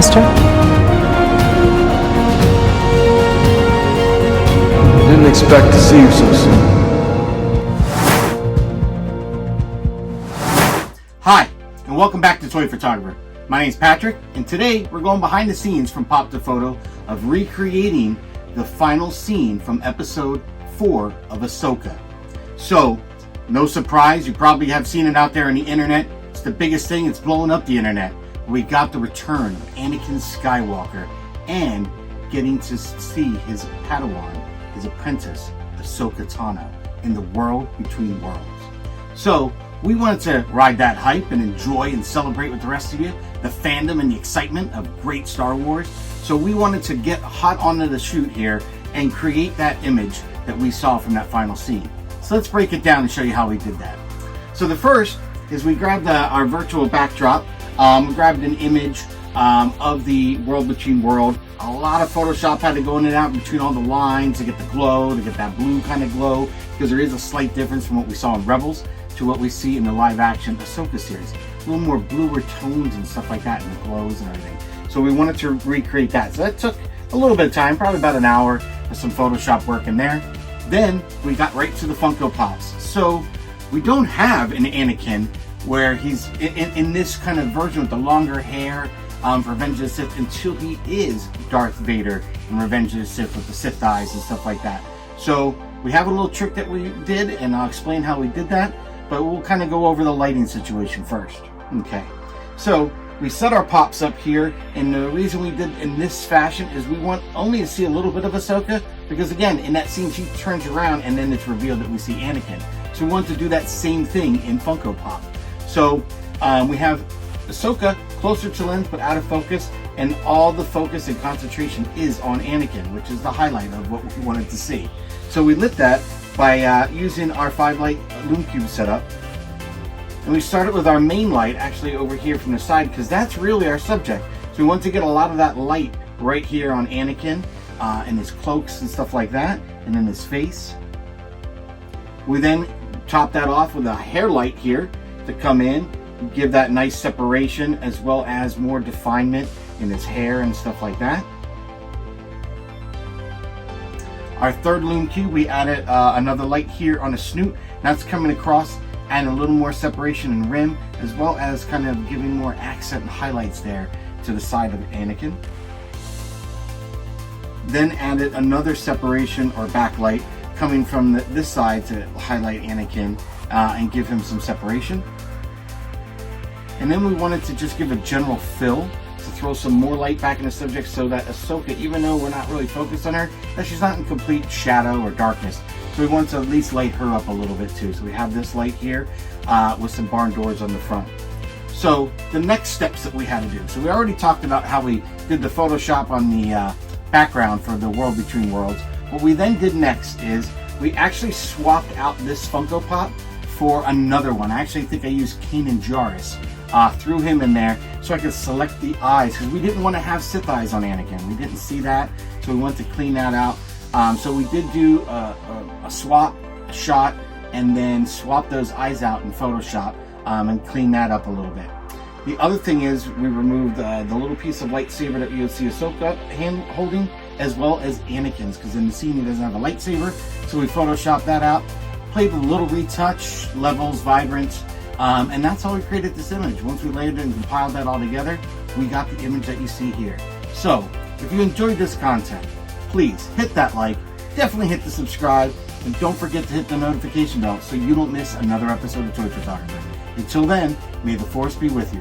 Master? I didn't expect to see you so soon. Hi, and welcome back to Toy Photographer. My name is Patrick, and today we're going behind the scenes from Pop to Photo of recreating the final scene from episode 4 of Ahsoka. So, no surprise, you probably have seen it out there on the internet. It's the biggest thing, it's blowing up the internet. We got the return of Anakin Skywalker and getting to see his Padawan, his apprentice, Ahsoka Tano, in the world between worlds. So, we wanted to ride that hype and enjoy and celebrate with the rest of you, the fandom and the excitement of great Star Wars. So we wanted to get hot onto the shoot here and create that image that we saw from that final scene. So let's break it down and show you how we did that. So the first is we grabbed our virtual backdrop. We grabbed an image of the world between world. A lot of Photoshop had to go in and out between all the lines to get the glow, to get that blue kind of glow, because there is a slight difference from what we saw in Rebels to what we see in the live action Ahsoka series. A little more bluer tones and stuff like that in the glows and everything. So we wanted to recreate that. So that took a little bit of time, probably about an hour with some Photoshop work in there. Then we got right to the Funko Pops. So we don't have an Anakin where he's in this kind of version with the longer hair for Revenge of the Sith until he is Darth Vader in Revenge of the Sith with the Sith eyes and stuff like that. So we have a little trick that we did, and I'll explain how we did that. But we'll kind of go over the lighting situation first. Okay, so we set our pops up here, and the reason we did in this fashion is we want only to see a little bit of Ahsoka, because again, in that scene she turns around and then it's revealed that we see Anakin. So we want to do that same thing in Funko Pop. So we have Ahsoka closer to lens but out of focus, and all the focus and concentration is on Anakin, which is the highlight of what we wanted to see. So we lit that by using our 5-light Lume Cube setup. And we started with our main light actually over here from the side, because that's really our subject. So we want to get a lot of that light right here on Anakin and his cloaks and stuff like that, and then his face. We then top that off with a hair light here to come in, give that nice separation as well as more definement in his hair and stuff like that. Our third Lume Cube, we added another light here on the snoot. That's coming across, adding a little more separation in rim, as well as kind of giving more accent and highlights there to the side of Anakin. Then added another separation or backlight coming from this side to highlight Anakin and give him some separation. And then we wanted to just give a general fill, to throw some more light back in the subject so that Ahsoka, even though we're not really focused on her, that she's not in complete shadow or darkness. So we want to at least light her up a little bit too. So we have this light here with some barn doors on the front. So the next steps that we had to do. So we already talked about how we did the Photoshop on the background for the world between worlds. What we then did next is we actually swapped out this Funko Pop for another one. I actually think I used Kanan Jarrus. Threw him in there so I could select the eyes, because we didn't want to have Sith eyes on Anakin. We didn't see that, so we wanted to clean that out. So we did do a swap, a shot, and then swap those eyes out in Photoshop and clean that up a little bit. The other thing is we removed the little piece of lightsaber that you'll see Ahsoka hand holding, as well as Anakin's, because in the scene he doesn't have a lightsaber, so we Photoshopped that out. Played with a little retouch, levels, vibrance, and that's how we created this image. Once we layered it and compiled that all together, we got the image that you see here. So, if you enjoyed this content, please hit that like, definitely hit the subscribe, and don't forget to hit the notification bell so you don't miss another episode of Toy Photographer. Until then, may the Force be with you.